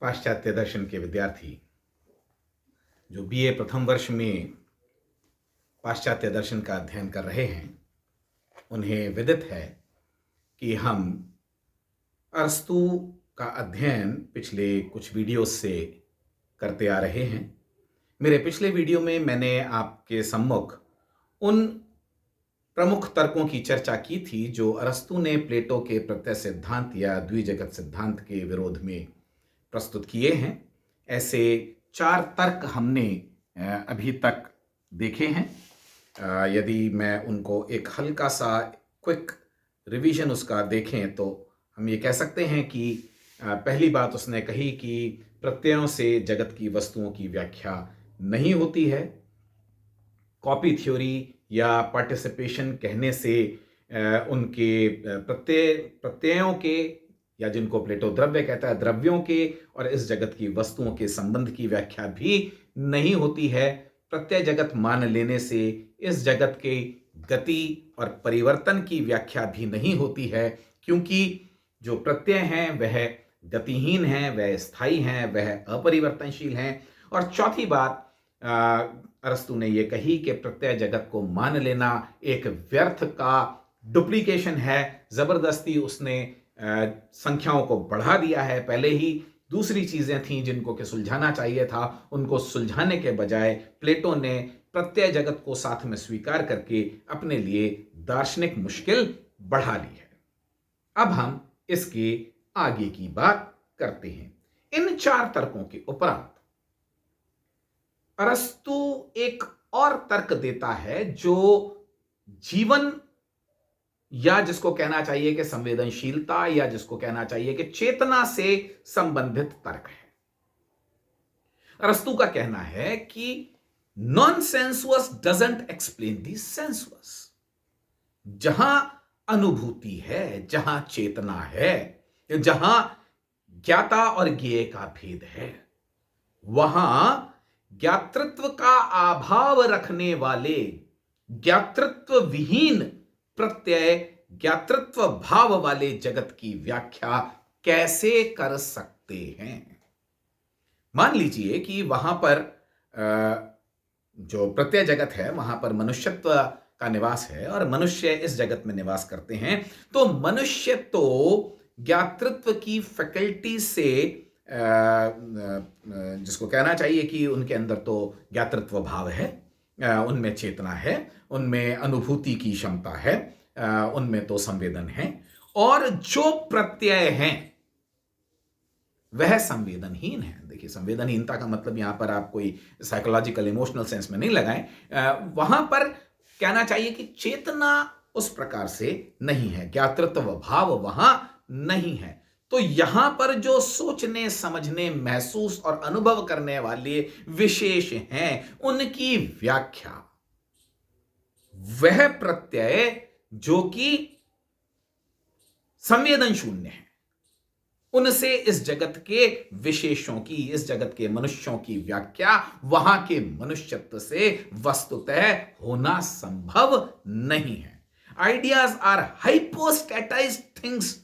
पाश्चात्य दर्शन के विद्यार्थी जो बीए प्रथम वर्ष में पाश्चात्य दर्शन का अध्ययन कर रहे हैं, उन्हें विदित है कि हम अरस्तू का अध्ययन पिछले कुछ वीडियोस से करते आ रहे हैं। मेरे पिछले वीडियो में मैंने आपके सम्मुख उन प्रमुख तर्कों की चर्चा की थी जो अरस्तू ने प्लेटो के प्रत्यय सिद्धांत या द्विजगत सिद्धांत के विरोध में प्रस्तुत किए हैं। ऐसे 4 तर्क हमने अभी तक देखे हैं। यदि मैं उनको एक हल्का सा क्विक रिवीजन उसका देखें तो हम ये कह सकते हैं कि पहली बात उसने कही कि प्रत्ययों से जगत की वस्तुओं की व्याख्या नहीं होती है। कॉपी थ्योरी या पार्टिसिपेशन कहने से उनके प्रत्ययों के, या जिनको प्लेटो द्रव्य कहता है, द्रव्यों के और इस जगत की वस्तुओं के संबंध की व्याख्या भी नहीं होती है। प्रत्यय जगत मान लेने से इस जगत के गति और परिवर्तन की व्याख्या भी नहीं होती है, क्योंकि जो प्रत्यय हैं वह गतिहीन हैं, वह स्थायी हैं, वह अपरिवर्तनशील हैं। और चौथी बात अरस्तू ने यह कही कि प्रत्यय जगत को मान लेना एक व्यर्थ का डुप्लीकेशन है। जबरदस्ती उसने संख्याओं को बढ़ा दिया है। पहले ही दूसरी चीजें थीं जिनको कि सुलझाना चाहिए था, उनको सुलझाने के बजाय प्लेटो ने प्रत्यय जगत को साथ में स्वीकार करके अपने लिए दार्शनिक मुश्किल बढ़ा ली है। अब हम इसके आगे की बात करते हैं। इन 4 तर्कों के उपरांत अरस्तू एक और तर्क देता है जो जीवन, या जिसको कहना चाहिए कि संवेदनशीलता, या जिसको कहना चाहिए कि चेतना से संबंधित तर्क है। अरस्तू का कहना है कि non sensuous doesn't explain the sensuous. जहां अनुभूति है, जहां चेतना है, जहां ज्ञाता और ज्ञेय का भेद है, वहां ज्ञातृत्व का अभाव रखने वाले ज्ञातृत्व विहीन प्रत्यय ज्ञातृत्व भाव वाले जगत की व्याख्या कैसे कर सकते हैं। मान लीजिए कि वहां पर जो प्रत्यय जगत है वहां पर मनुष्यत्व का निवास है और मनुष्य इस जगत में निवास करते हैं, तो मनुष्य तो ज्ञातृत्व की फैकल्टी से, जिसको कहना चाहिए कि उनके अंदर तो ज्ञातृत्व भाव है, उनमें चेतना है, उनमें अनुभूति की क्षमता है, उनमें तो संवेदन है। और जो प्रत्यय हैं वह संवेदनहीन है। देखिए, संवेदनहीनता का मतलब यहां पर आप कोई साइकोलॉजिकल इमोशनल सेंस में नहीं लगाएं। वहां पर कहना चाहिए कि चेतना उस प्रकार से नहीं है, ज्ञातृत्व भाव वहां नहीं है। तो यहां पर जो सोचने, समझने, महसूस और अनुभव करने वाले विशेष हैं, उनकी व्याख्या वह प्रत्यय जो कि संवेदन शून्य है, उनसे इस जगत के विशेषों की, इस जगत के मनुष्यों की व्याख्या वहां के मनुष्यत्व से वस्तुतः होना संभव नहीं है। Ideas are hypostatized things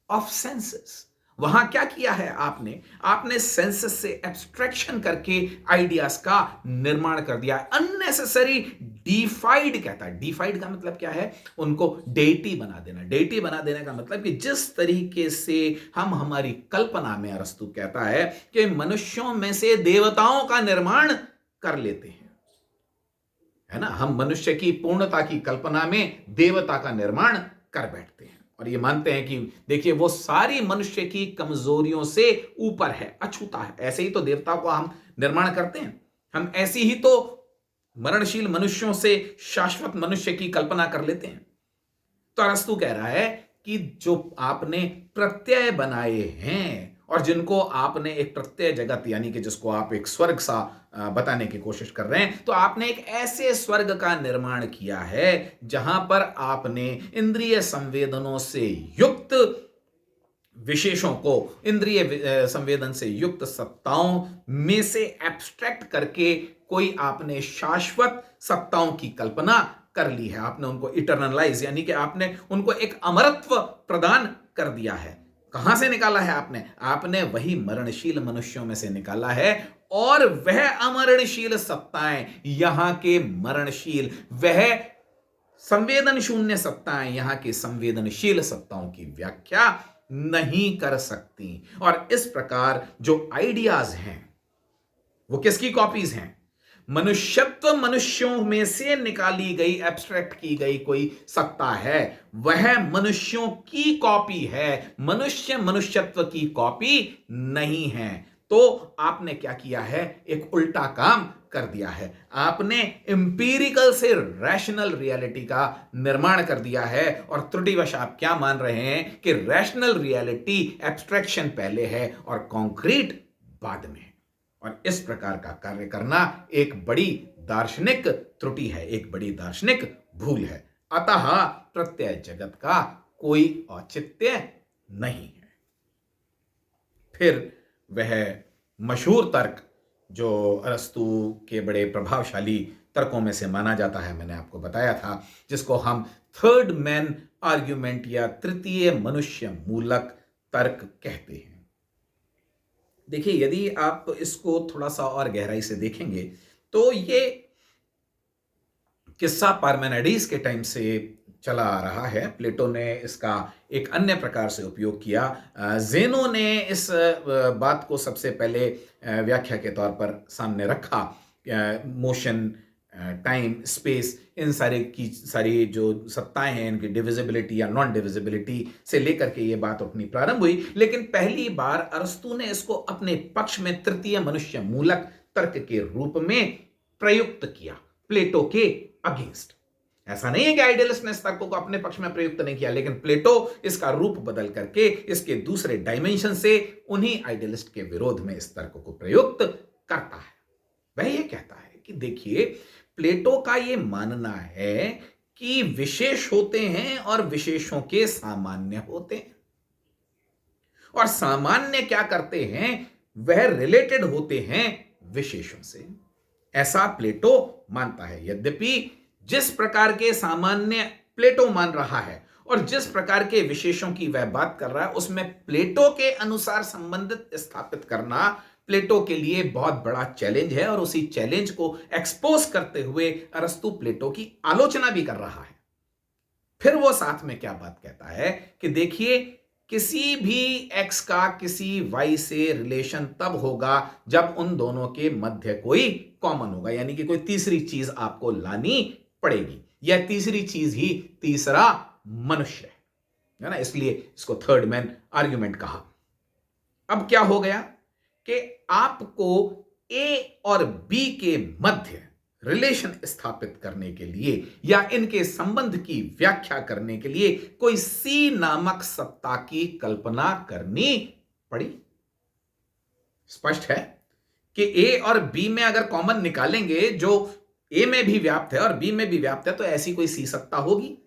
of senses. वहां क्या किया है आपने सेंसेस से एब्स्ट्रैक्शन करके आइडियाज का निर्माण कर दिया। अननेसेसरी डिफाइड कहता है। डिफाइड का मतलब क्या है? उनको डेटी बना देना। डेटी बना देने का मतलब कि जिस तरीके से हम हमारी कल्पना में, अरस्तू कहता है कि मनुष्यों में से देवताओं का निर्माण कर लेते हैं, है ना। हम मनुष्य की पूर्णता की कल्पना में देवता का निर्माण कर बैठते हैं और ये मानते हैं कि देखिए वो सारी मनुष्य की कमजोरियों से ऊपर है, अछूता है। ऐसे ही तो देवता को हम निर्माण करते हैं। हम ऐसी ही तो मरणशील मनुष्यों से शाश्वत मनुष्य की कल्पना कर लेते हैं। तो अरस्तू कह रहा है कि जो आपने प्रत्यय बनाए हैं और जिनको आपने एक प्रत्यय जगत, यानी कि जिसको आप एक स्वर्ग सा बताने की कोशिश कर रहे हैं, तो आपने एक ऐसे स्वर्ग का निर्माण किया है जहां पर आपने इंद्रिय संवेदनों से युक्त विशेषों को, इंद्रिय संवेदन से युक्त सत्ताओं में से एब्स्ट्रैक्ट करके कोई आपने शाश्वत सत्ताओं की कल्पना कर ली है। आपने उनको इटर्नलाइज, यानी कि आपने उनको एक अमरत्व प्रदान कर दिया है। कहां से निकाला है आपने? आपने वही मरणशील मनुष्यों में से निकाला है, और वह अमरणशील सत्ताएं, यहां के मरणशील, वह संवेदन शून्य सत्ताएं यहां की संवेदनशील सत्ताओं की व्याख्या नहीं कर सकती। और इस प्रकार जो आइडियाज हैं वो किसकी कॉपीज हैं? मनुष्यत्व, मनुष्यों में से निकाली गई, एब्स्ट्रैक्ट की गई कोई सत्ता है, वह मनुष्यों की कॉपी है, मनुष्य मनुष्यत्व की कॉपी नहीं है। तो आपने क्या किया है? एक उल्टा काम कर दिया है। आपने इंपीरिकल से रैशनल रियलिटी का निर्माण कर दिया है, और त्रुटिवश आप क्या मान रहे हैं कि रैशनल रियलिटी, एब्स्ट्रैक्शन पहले है और कॉन्क्रीट बाद में। और इस प्रकार का कार्य करना एक बड़ी दार्शनिक त्रुटि है, एक बड़ी दार्शनिक भूल है। अतः प्रत्यय जगत का कोई औचित्य नहीं है। फिर वह मशहूर तर्क जो अरस्तु के बड़े प्रभावशाली तर्कों में से माना जाता है, मैंने आपको बताया था, जिसको हम थर्ड मैन आर्ग्यूमेंट या तृतीय मनुष्य मूलक तर्क कहते हैं। देखिए, यदि आप इसको थोड़ा सा और गहराई से देखेंगे तो ये किस्सा पार्मेनिडेस के टाइम से चला आ रहा है। प्लेटो ने इसका एक अन्य प्रकार से उपयोग किया। ज़ेनो ने इस बात को सबसे पहले व्याख्या के तौर पर सामने रखा। मोशन, टाइम, स्पेस, इन सारी जो सत्ताएं हैं, इनकी डिविजिबिलिटी या नॉन डिविजिबिलिटी से लेकर के ये बात उठनी प्रारंभ हुई। लेकिन पहली बार अरस्तु ने इसको अपने पक्ष में तृतीय मनुष्य मूलक तर्क के रूप में प्रयुक्त किया, प्लेटो के अगेंस्ट। ऐसा नहीं है कि आइडियलिस्ट ने इस तर्क को अपने पक्ष में प्रयुक्त नहीं किया, लेकिन प्लेटो इसका रूप बदल करके इसके दूसरे डायमेंशन से उन्हीं आइडियलिस्ट के विरोध में इस तर्क को प्रयुक्त करता है। वह ये कहता है कि देखिए, प्लेटो का ये मानना है कि विशेष होते हैं और विशेषों के सामान्य होते हैं, और सामान्य क्या करते हैं? वह रिलेटेड होते हैं विशेषों से। ऐसा प्लेटो मानता है। यद्यपि जिस प्रकार के सामान्य प्लेटो मान रहा है और जिस प्रकार के विशेषों की वह बात कर रहा है, उसमें प्लेटो के अनुसार संबंधित स्थापित करना प्लेटो के लिए बहुत बड़ा चैलेंज है, और उसी चैलेंज को एक्सपोज करते हुए अरस्तु प्लेटो की आलोचना भी कर रहा है। फिर वो साथ में क्या बात कहता है कि देखिए, किसी भी एक्स का किसी वाई से रिलेशन तब होगा जब उन दोनों के मध्य कोई कॉमन होगा, यानी कि कोई तीसरी चीज आपको लानी पड़ेगी। यह तीसरी चीज ही तीसरा मनुष्य है ना, इसलिए इसको थर्ड मैन आर्ग्यूमेंट कहा। अब क्या हो गया कि आपको ए और बी के मध्य रिलेशन स्थापित करने के लिए या इनके संबंध की व्याख्या करने के लिए कोई सी नामक सत्ता की कल्पना करनी पड़ी। स्पष्ट है कि ए और बी में अगर कॉमन निकालेंगे, जो ए में भी व्याप्त है और बी में भी व्याप्त है, तो ऐसी कोई सी सत्ता होगी।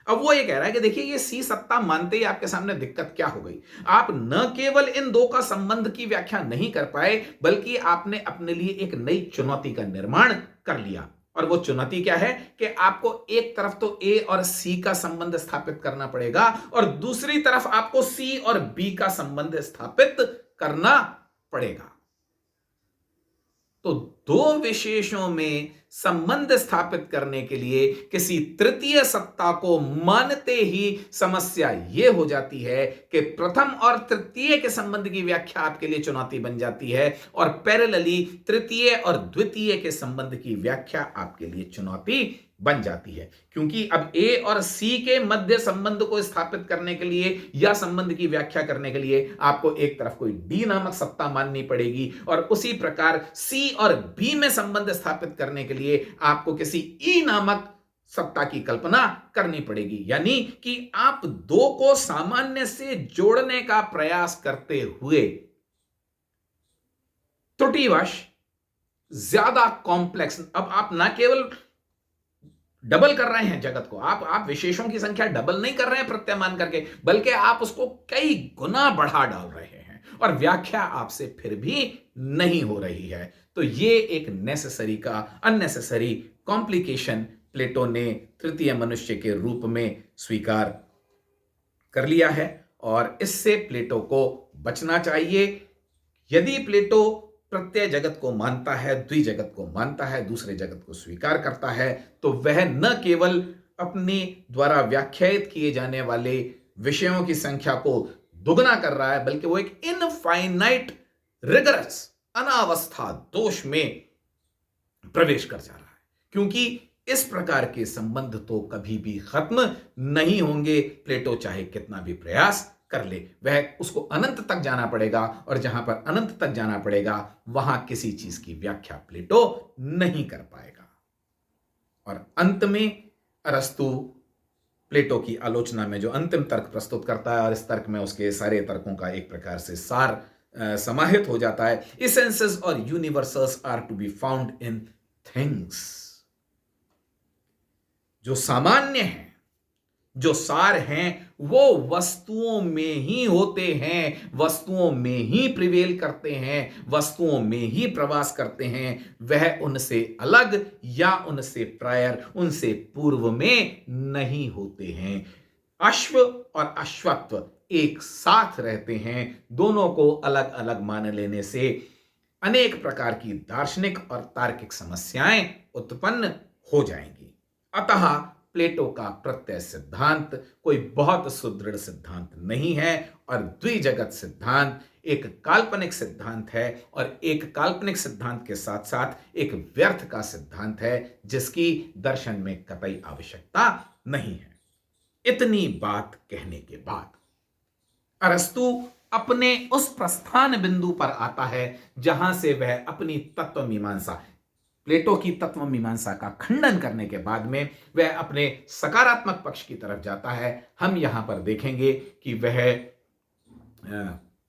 अब वो ये कह रहा है कि देखिए, ये सी सत्ता मानते ही आपके सामने दिक्कत क्या हो गई। आप न केवल इन दो का संबंध की व्याख्या नहीं कर पाए, बल्कि आपने अपने लिए एक नई चुनौती का निर्माण कर लिया। और वो चुनौती क्या है कि आपको एक तरफ तो ए और सी का संबंध स्थापित करना पड़ेगा, और दूसरी तरफ आपको सी और बी का संबंध स्थापित करना पड़ेगा। तो दो विशेषों में संबंध स्थापित करने के लिए किसी तृतीय सत्ता को मानते ही समस्या यह हो जाती है कि प्रथम और तृतीय के संबंध की व्याख्या आपके लिए चुनौती बन जाती है, और पैरेलली तृतीय और द्वितीय के संबंध की व्याख्या आपके लिए चुनौती बन जाती है। क्योंकि अब ए और सी के मध्य संबंध को स्थापित करने के लिए या संबंध की व्याख्या करने के लिए आपको एक तरफ कोई डी नामक सत्ता माननी पड़ेगी, और उसी प्रकार सी और बी में संबंध स्थापित करने के लिए आपको किसी ई नामक सत्ता की कल्पना करनी पड़ेगी। यानी कि आप दो को सामान्य से जोड़ने का प्रयास करते हुए त्रुटिवश ज्यादा कॉम्प्लेक्स, अब आप ना केवल डबल कर रहे हैं जगत को, आप विशेषों की संख्या डबल नहीं कर रहे हैं प्रत्यय मान करके, बल्कि आप उसको कई गुना बढ़ा डाल रहे हैं, और व्याख्या आपसे फिर भी नहीं हो रही है। तो ये एक नेसेसरी का अननेसेसरी कॉम्प्लिकेशन प्लेटो ने तृतीय मनुष्य के रूप में स्वीकार कर लिया है, और इससे प्लेटो को बचना चाहिए। यदि प्लेटो प्रत्यय जगत को मानता है, द्विजगत को मानता है, दूसरे जगत को स्वीकार करता है, तो वह न केवल अपने द्वारा व्याख्यायित किए जाने वाले विषयों की संख्या को दुगना कर रहा है, बल्कि वो एक इनफाइनाइट रिगरस अनावस्था दोष में प्रवेश कर जा रहा है, क्योंकि इस प्रकार के संबंध तो कभी भी खत्म नहीं होंगे। प्लेटो चाहे कितना भी प्रयास कर ले, वह उसको अनंत तक जाना पड़ेगा, और जहां पर अनंत तक जाना पड़ेगा वहां किसी चीज की व्याख्या प्लेटो नहीं कर पाएगा। और अंत में अरस्तु प्लेटो की आलोचना में जो अंतिम तर्क प्रस्तुत करता है, और इस तर्क में उसके सारे तर्कों का एक प्रकार से सार समाहित हो जाता है। एसेंसेस और universals are to be found in things. जो सामान्य हैं, जो सार हैं, वो वस्तुओं में ही होते हैं, वस्तुओं में ही प्रिवेल करते हैं, वस्तुओं में ही प्रवास करते हैं। वह उनसे अलग या उनसे प्रायर, उनसे पूर्व में नहीं होते हैं। अश्व और अश्वत्व एक साथ रहते हैं। दोनों को अलग अलग मान लेने से अनेक प्रकार की दार्शनिक और तार्किक समस्याएं उत्पन्न हो जाएंगी। अतः प्लेटो का प्रत्यय सिद्धांत कोई बहुत सुदृढ़ सिद्धांत नहीं है, और द्विजगत सिद्धांत एक काल्पनिक सिद्धांत है, और एक काल्पनिक सिद्धांत के साथ साथ एक व्यर्थ का सिद्धांत है, जिसकी दर्शन में कतई आवश्यकता नहीं है। इतनी बात कहने के बाद अरस्तु अपने उस प्रस्थान बिंदु पर आता है जहां से वह अपनी तत्व मीमांसा, प्लेटो की तत्व मीमांसा का खंडन करने के बाद में वह अपने सकारात्मक पक्ष की तरफ जाता है। हम यहां पर देखेंगे कि वह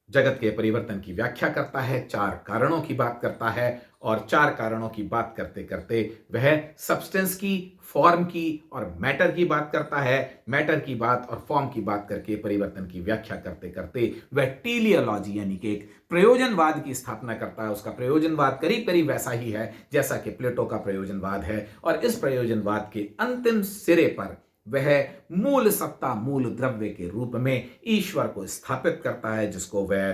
जगत के परिवर्तन की व्याख्या करता है, चार कारणों की बात करता है, और चार कारणों की बात करते करते वह सब्सटेंस की, फॉर्म की और मैटर की बात करता है। मैटर की बात और फॉर्म की बात करके परिवर्तन की व्याख्या करते करते वह टेलियोलॉजी यानी कि एक प्रयोजनवाद की स्थापना करता है। उसका प्रयोजनवाद करीब करीब वैसा ही है जैसा कि प्लेटो का प्रयोजनवाद है, और इस प्रयोजनवाद के अंतिम सिरे पर वह मूल सत्ता, मूल द्रव्य के रूप में ईश्वर को स्थापित करता है, जिसको वह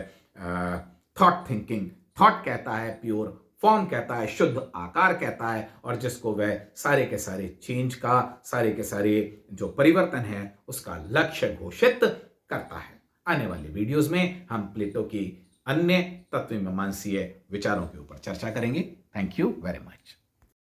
थॉट थिंकिंग, थॉट कहता है, प्योर फॉर्म कहता है, शुद्ध आकार कहता है, और जिसको वह सारे के सारे चेंज का, सारे के सारे जो परिवर्तन है उसका लक्ष्य घोषित करता है। आने वाले वीडियोस में हम प्लेटो की अन्य तत्व मीमांसीय विचारों के ऊपर चर्चा करेंगे। Thank you very much.